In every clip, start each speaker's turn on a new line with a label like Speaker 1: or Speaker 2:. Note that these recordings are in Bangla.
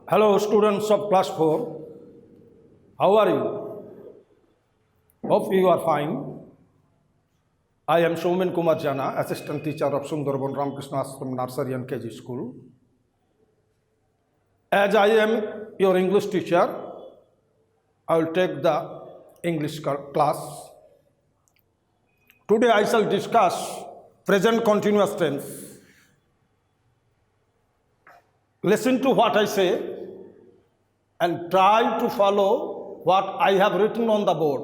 Speaker 1: Hello, students of class 4. How are you? Hope you are fine. I am Soumen Kumar Jana, assistant teacher of Sundarban Ramakrishna Ashram Nursery and KG School. As I am your English teacher, I will take the English class. Today I shall discuss present continuous tense. Listen to what I say and try to follow what I have written on the board.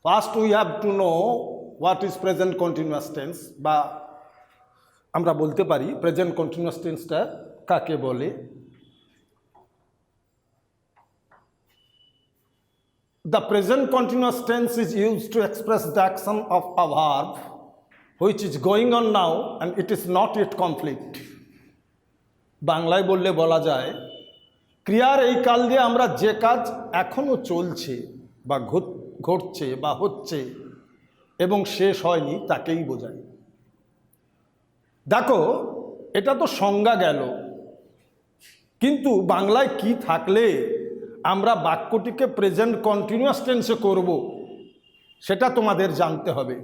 Speaker 1: First we have to know what is present continuous tense বা আমরা বলতে পারি present continuous tenseটা কাকে বলে। The present continuous tense is used to express the action of a verb which is going on now and it is not yet complete. বাংলায় বললে বলা যায় ক্রিয়ার এই কাল দিয়ে আমরা যে কাজ এখনো চলছে বা ঘটছে বা হচ্ছে এবং শেষ হয়নি তাকেই বোঝায়। দেখো এটা তো সংজ্ঞা গেল, কিন্তু বাংলায় কি থাকলে আমরা বাক্যটিকে প্রেজেন্ট কন্টিনিউয়াস টেন্সে করব সেটা তোমাদের জানতে হবে।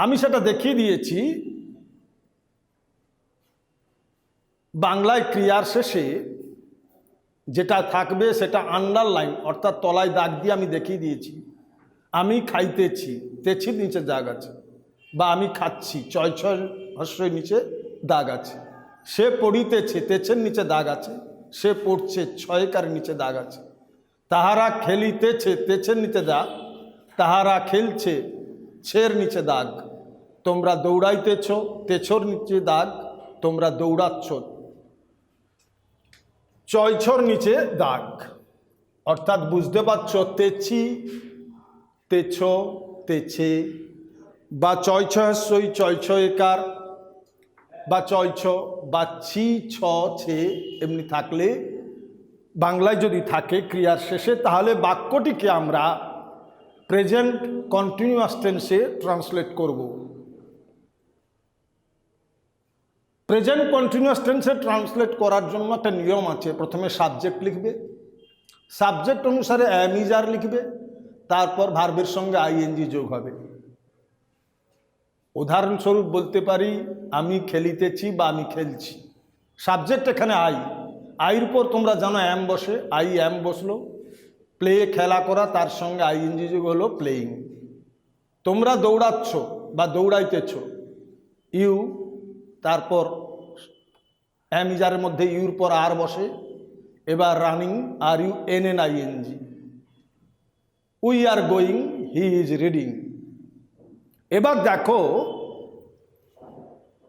Speaker 1: আমি সেটা দেখিয়ে দিয়েছি। বাংলায় ক্রিয়ার শেষে যেটা থাকবে সেটা আন্ডারলাইন অর্থাৎ তলায় দাগ দিয়ে আমি দেখিয়ে দিয়েছি। আমি খাইতেছি, তেছির নিচে দাগ আছে, বা আমি খাচ্ছি, ছয় ছয় হস্যের নিচে দাগ আছে। সে পড়িতেছে, তেছের নিচে দাগ আছে। সে পড়ছে, ছয়কার নিচে দাগ আছে। তাহারা খেলিতেছে, তেছের নিচে দাগ। তাহারা খেলছে, ছের নিচে দাগ। তোমরা দৌড়াইতেছ, তেছর নিচে দাগ। তোমরা দৌড়াচ্ছ, ছয়ছর নিচে দাগ। অর্থাৎ বুঝতে পারছ তেছি, তেছ, তেছে বা ছয় ছয় ছয় ছয়কার বা ছয় ছ বা ছি ছ ছে এমনি থাকলে বাংলায় যদি থাকে ক্রিয়ার শেষে তাহলে বাক্যটিকে আমরা প্রেজেন্ট কন্টিনিউয়াস টেন্সে ট্রান্সলেট করব। প্রেজেন্ট কন্টিনিউয়াস টেন্সে ট্রান্সলেট করার জন্য একটা নিয়ম আছে। প্রথমে সাবজেক্ট লিখবে, সাবজেক্ট অনুসারে অ্যাম ইজ আর লিখবে, তারপর ভার্বের সঙ্গে আইএনজি যোগ হবে। উদাহরণস্বরূপ বলতে পারি আমি খেলিতেছি বা আমি খেলছি। সাবজেক্ট এখানে আইর উপর তোমরা জানো অ্যাম বসে, আই অ্যাম বসলো। প্লে খেলা করা, তার সঙ্গে আইএনজি যোগ হলো প্লেয়িং। তোমরা দৌড়াচ্ছ বা দৌড়াইতেছ, ইউ, তারপর অ্যাম ইজারের মধ্যে ইউর পর আর বসে। এবার running, R U N N ING. We are going, he is reading. এবার দেখো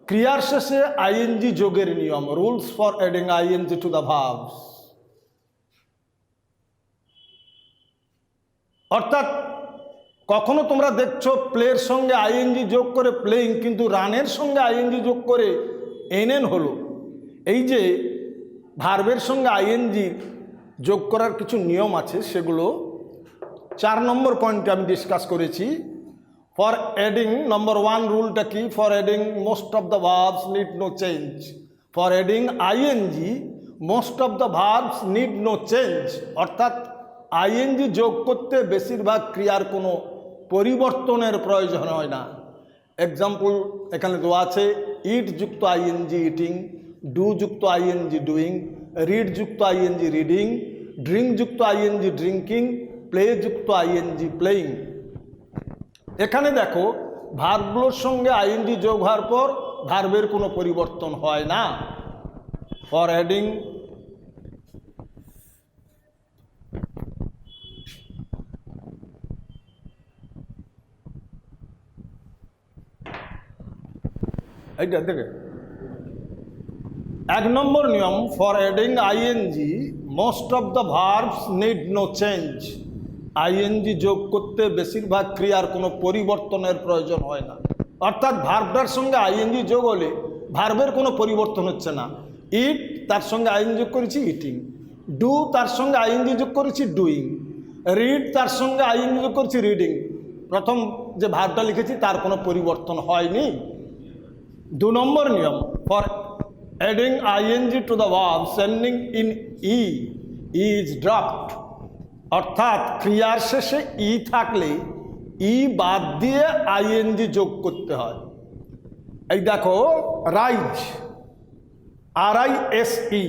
Speaker 1: ক্রিয়ার শেষে আইএনজি যোগের নিয়ম, rules for adding ING to the verbs. অর্থাৎ কখনো তোমরা দেখছো প্লের সঙ্গে আইএনজি যোগ করে প্লেইং, কিন্তু রানের সঙ্গে আইএনজি যোগ করে এনএন হলো। এই যে ভার্বের সঙ্গে আইএনজি যোগ করার কিছু নিয়ম আছে, সেগুলো 4 নম্বর পয়েন্টে আমি ডিসকাস করেছি। ফর অ্যাডিং নম্বর 1 রুলটা কি? For adding most of the verbs need no change. For adding ING most of the verbs need no change. অর্থাৎ আইএনজি যোগ করতে বেশিরভাগ ক্রিয়ার কোনো পরিবর্তনের প্রয়োজন হয় না। এক্সাম্পল এখানে দেওয়া আছে, ইট যুক্ত আইএনজি ইটিং, ডু যুক্ত আইএনজি ডুইং, রিড যুক্ত আইএনজি রিডিং, ড্রিঙ্ক যুক্ত আইএনজি ড্রিঙ্কিং, প্লে যুক্ত আইএনজি প্লেইং। এখানে দেখো ভার্বগুলোর সঙ্গে আইএনজি যোগ হওয়ার পর ভার্বের কোনো পরিবর্তন হয় না। ফর অ্যাডিং এইটা দেখে 1 নম্বর নিয়ম, for adding ING most of the verbs need no change. ING যোগ করতে বেশিরভাগ ক্রিয়ার কোনো পরিবর্তনের প্রয়োজন হয় না। অর্থাৎ ভার্বটার সঙ্গে আইএনজি যোগ হলে ভার্বের কোনো পরিবর্তন হচ্ছে না। ইট, তার সঙ্গে আইএনজি যোগ করেছি ইটিং। ডু, তার সঙ্গে আইএনজি যোগ করেছি ডুইং। রিড, তার সঙ্গে আইএনজি যোগ করেছি রিডিং। প্রথম যে ভার্বটা লিখেছি তার কোনো পরিবর্তন হয়নি। 2 নম্বর নিয়ম, for adding ING to the verbs ending in E is dropped, অর্থাৎ ক্রিয়ার শেষে ই থাকলে ই বাদ দিয়ে আইএনজি যোগ করতে হয়। এই দেখো রাইজ, RISE,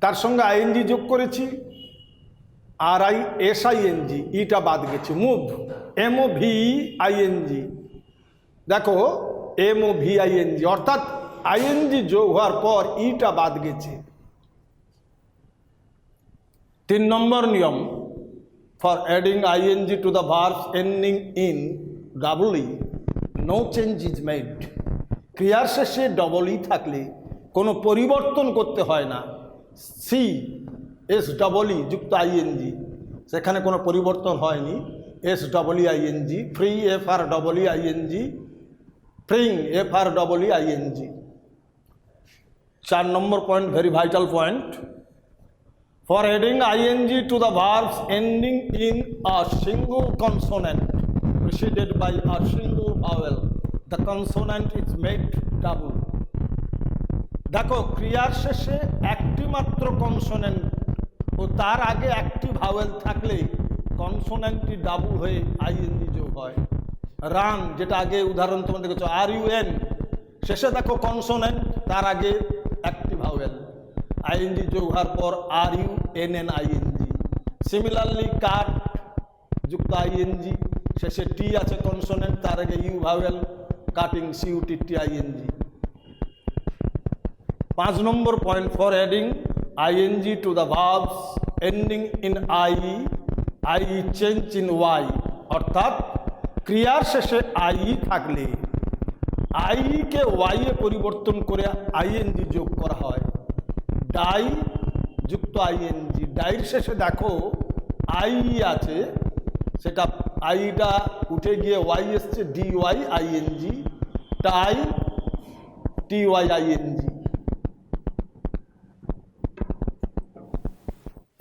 Speaker 1: তার সঙ্গে আইএনজি যোগ করেছি, RISING, ইটা বাদ গেছে। মুভ, MOVING, দেখো MOVING, অর্থাৎ আইএনজি যোগ হওয়ার পর ইটা বাদ গেছে। 3 নম্বর নিয়ম, for adding ING to the verbs ending in EE, no change is made. ক্রিয়ার শেষে ই থাকলে কোনো পরিবর্তন করতে হয় না। CSEE যুক্ত আইএনজি, সেখানে কোনো পরিবর্তন হয়নি। SEEING, free, FREEING, ফ্রিং, FREEING। 4 number point, very vital point, for adding ING to the verbs ending in a single consonant preceded by a single vowel, the consonant is made double. দেখো ক্রিয়ার শেষে একটি মাত্র কনসোনেন্ট ও তার আগে একটি ভাওয়েল থাকলে কনসোনেন্টটি ডাবল হয়ে আইএনজি যোগ হয়। রান, যেটা আগে উদাহরণ তোমাদের দেখেছো, RUN, শেষে দেখো কনসোনেন্ট, তার আগে একটি ভাওয়েল, আইএনজি যোগ হওয়ার পর RUNNING। সিমিলারলি কাট যুক্ত আইএনজি, শেষে টি আছে কনসোনেন্ট, তার আগে ইউ ভাওয়েল, কাটিং, CUTTING। 5 নম্বর point, for adding ING to the verbs ending in I change in Y, অর্থাৎ ক্রিয়ার শেষে আই থাকলে আই কে ওয়াই এ পরিবর্তন করে আইএনজি যোগ করা হয়। ডাই যুক্ত আইএনজি, ডাইর শেষে দেখো আই আছে, সেটা আইটা উঠে গিয়ে ওয়াই এসছে, DYING, টাই, TYING।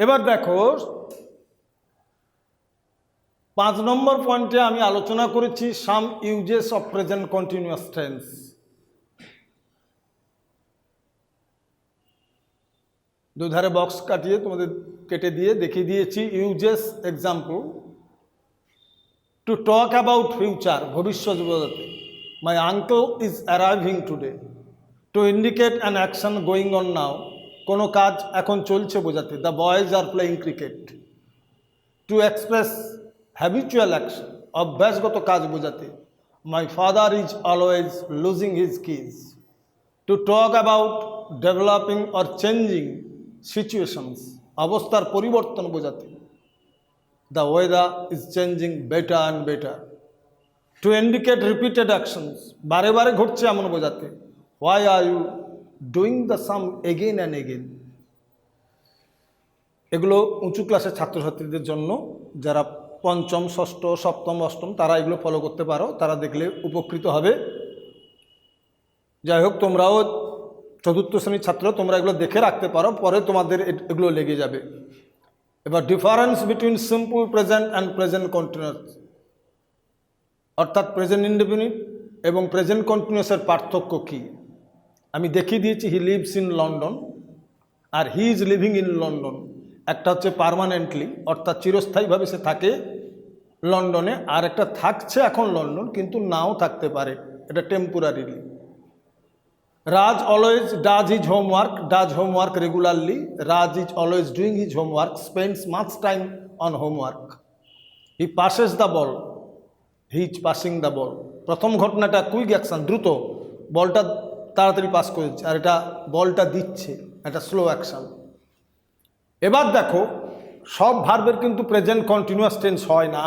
Speaker 1: এবার দেখো 5 নম্বর পয়েন্টে আমি আলোচনা করেছি some uses of present continuous tense. দুধারে বক্স কাটিয়ে তোমাদের কেটে দিয়ে দেখিয়ে দিয়েছি uses. Example, to talk about future, ভবিষ্যৎ বোঝাতে, my uncle is arriving today. To indicate an action going on now, কোনো কাজ এখন চলছে বোঝাতে, the boys are playing cricket. To express habitual action, অভ্যাসগত কাজ বোঝাতে, my father is always losing his keys. To talk about developing or changing situations, অবস্থার পরিবর্তন বোঝাতে, the weather is changing better and better. To indicate repeated actions, বারে বারে ঘটছে এমন বোঝাতে, why are you doing the same again and again. এগুলো উঁচু ক্লাসের ছাত্রছাত্রীদের জন্য, যারা পঞ্চম, ষষ্ঠ, সপ্তম, অষ্টম, তারা এগুলো ফলো করতে পারো, তারা দেখলে উপকৃত হবে। যাই হোক, তোমরাও চতুর্থ শ্রেণীর ছাত্র, তোমরা এগুলো দেখে রাখতে পারো, পরে তোমাদের এগুলো লেগে যাবে। এবার difference between simple present and present continuous, অর্থাৎ প্রেজেন্ট ইনডেফিনিট এবং প্রেজেন্ট কন্টিনিউয়াসের পার্থক্য কী আমি দেখিয়ে দিয়েছি। হি লিভস ইন লন্ডন আর he is living in London. একটা হচ্ছে পার্মানেন্টলি, অর্থাৎ চিরস্থায়ীভাবে সে থাকে লন্ডনে, আর একটা থাকছে এখন লন্ডন কিন্তু নাও থাকতে পারে, এটা temporarily. Raj always does his homework regularly. Raj is always doing his homework, spends much time on homework. He passes the ball, he is passing the ball. প্রথম ঘটনাটা কুইক অ্যাকশন, দ্রুত, বলটা তাড়াতাড়ি পাস করেছে, আর এটা বলটা দিচ্ছে, এটা স্লো অ্যাকশন। এবার দেখো, সব ভার্বের কিন্তু প্রেজেন্ট কন্টিনিউয়াস টেন্স হয় না,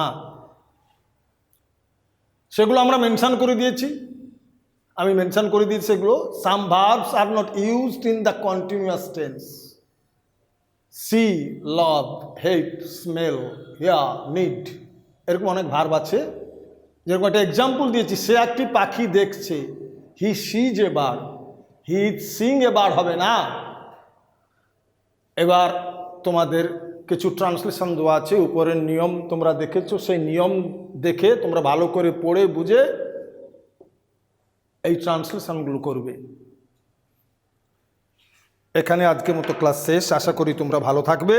Speaker 1: সেগুলো আমরা মেনশন করে দিয়েছি। আমি মেনশন করে দিয়েছি সেগুলো। Some verbs are not used in the continuous tense. See, love, hate, smell, hear, need, এরকম অনেক ভার্ব আছে। যেরকম একটা এক্সাম্পল দিয়েছি, সে একটি পাখি দেখছে, he sees a bird, he sing a bird হবে না। এবার তোমাদের কিছু ট্রান্সলেশন দেওয়া আছে, উপরের নিয়ম তোমরা দেখেছো, সেই নিয়ম দেখে তোমরা ভালো করে পড়ে বুঝে এই ট্রান্সলেশনগুলো করবে। এখানে আজকের মতো ক্লাস শেষ। আশা করি তোমরা ভালো থাকবে।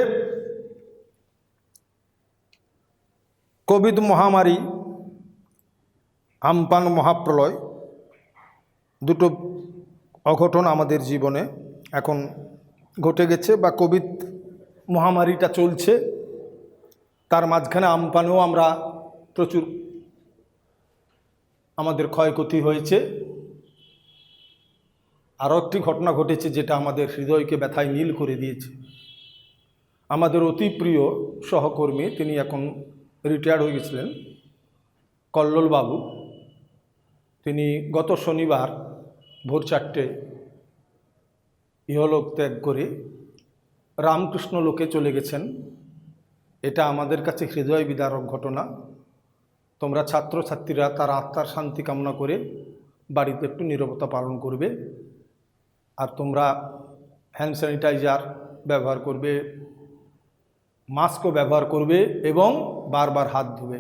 Speaker 1: কোভিড মহামারী, আমপান মহাপ্রলয়, দুটো অঘটন আমাদের জীবনে এখন ঘটে গেছে, বা কোভিড মহামারীটা চলছে, তার মাঝখানে আমপানেও আমরা প্রচুর আমাদের ক্ষয়ক্ষতি হয়েছে। আরও একটি ঘটনা ঘটেছে যেটা আমাদের হৃদয়কে ব্যথায় নীল করে দিয়েছে। আমাদের অতি প্রিয় সহকর্মী, তিনি এখন রিটায়ার্ড হয়ে গেছিলেন, কল্লোল বাবু, তিনি গত শনিবার ভোর 4টে ইহলোক ত্যাগ করে রামকৃষ্ণ লোকে চলে গেছেন। এটা আমাদের কাছে হৃদয় বিদারক ঘটনা। তোমরা ছাত্রছাত্রীরা তার আত্মার শান্তি কামনা করে বাড়িতে একটু নীরবতা পালন করবে, আর তোমরা হ্যান্ড স্যানিটাইজার ব্যবহার করবে, মাস্কও ব্যবহার করবে এবং বারবার হাত ধুবে।